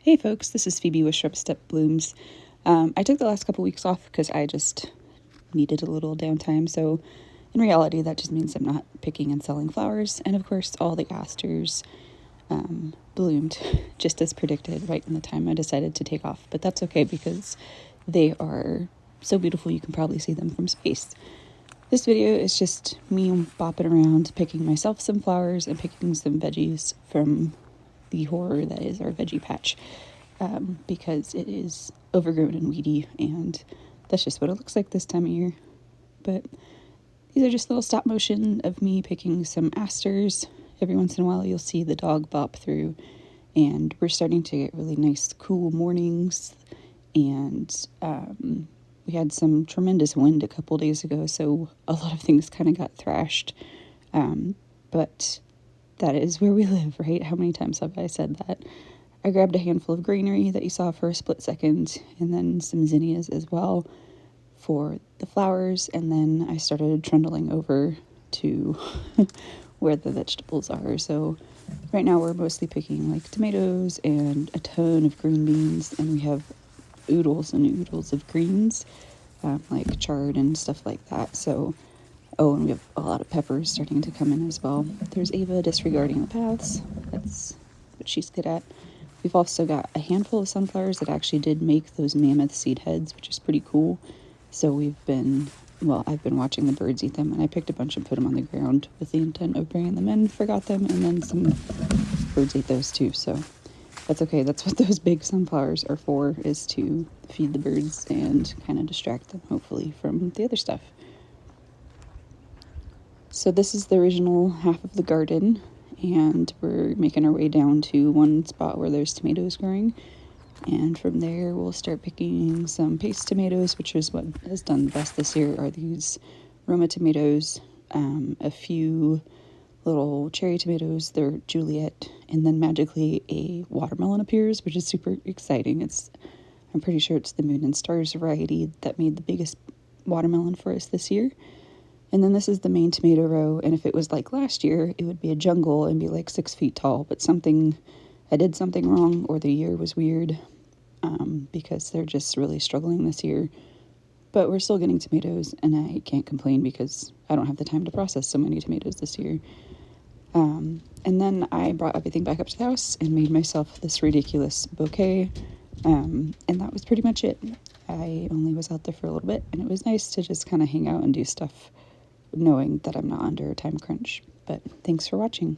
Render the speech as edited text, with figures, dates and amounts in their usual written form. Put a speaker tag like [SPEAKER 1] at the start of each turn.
[SPEAKER 1] Hey folks, this is Phoebe with Shrubsteppe Blooms. I took the last couple weeks off because I just needed a little downtime, so in reality that just means I'm not picking and selling flowers, and of course all the asters bloomed just as predicted right in the time I decided to take off, but that's okay because they are so beautiful you can probably see them from space. This video is just me bopping around picking myself some flowers and picking some veggies from the horror that is our veggie patch, because it is overgrown and weedy, and that's just what it looks like this time of year. But these are just little stop motion of me picking some asters. Every once in a while you'll see the dog bop through, and we're starting to get really nice cool mornings, and we had some tremendous wind a couple days ago, so a lot of things kind of got thrashed, but that is where we live, right? How many times have I said that? I grabbed a handful of greenery that you saw for a split second, and then some zinnias as well for the flowers, and then I started trundling over to where the vegetables are. So right now we're mostly picking like tomatoes and a ton of green beans, and we have oodles and oodles of greens, like chard and stuff like that. So and we have a lot of peppers starting to come in as well. There's Ava disregarding the paths. That's what she's good at. We've also got a handful of sunflowers that actually did make those mammoth seed heads, which is pretty cool. So I've been watching the birds eat them, and I picked a bunch and put them on the ground with the intent of bringing them in, forgot them, and then some birds ate those too. So that's okay. That's what those big sunflowers are for, is to feed the birds and kind of distract them, hopefully, from the other stuff. So this is the original half of the garden, and we're making our way down to one spot where there's tomatoes growing, and from there we'll start picking some paste tomatoes, which is what has done the best this year, are these Roma tomatoes, a few little cherry tomatoes, they're Juliet, and then magically a watermelon appears, which is super exciting. I'm pretty sure it's the Moon and Stars variety that made the biggest watermelon for us this year. And then this is the main tomato row, and if it was like last year, it would be a jungle and be like 6 feet tall, but I did something wrong, or the year was weird, because they're just really struggling this year. But we're still getting tomatoes, and I can't complain because I don't have the time to process so many tomatoes this year. And then I brought everything back up to the house and made myself this ridiculous bouquet, and that was pretty much it. I only was out there for a little bit, and it was nice to just kind of hang out and do stuff knowing that I'm not under a time crunch. But thanks for watching.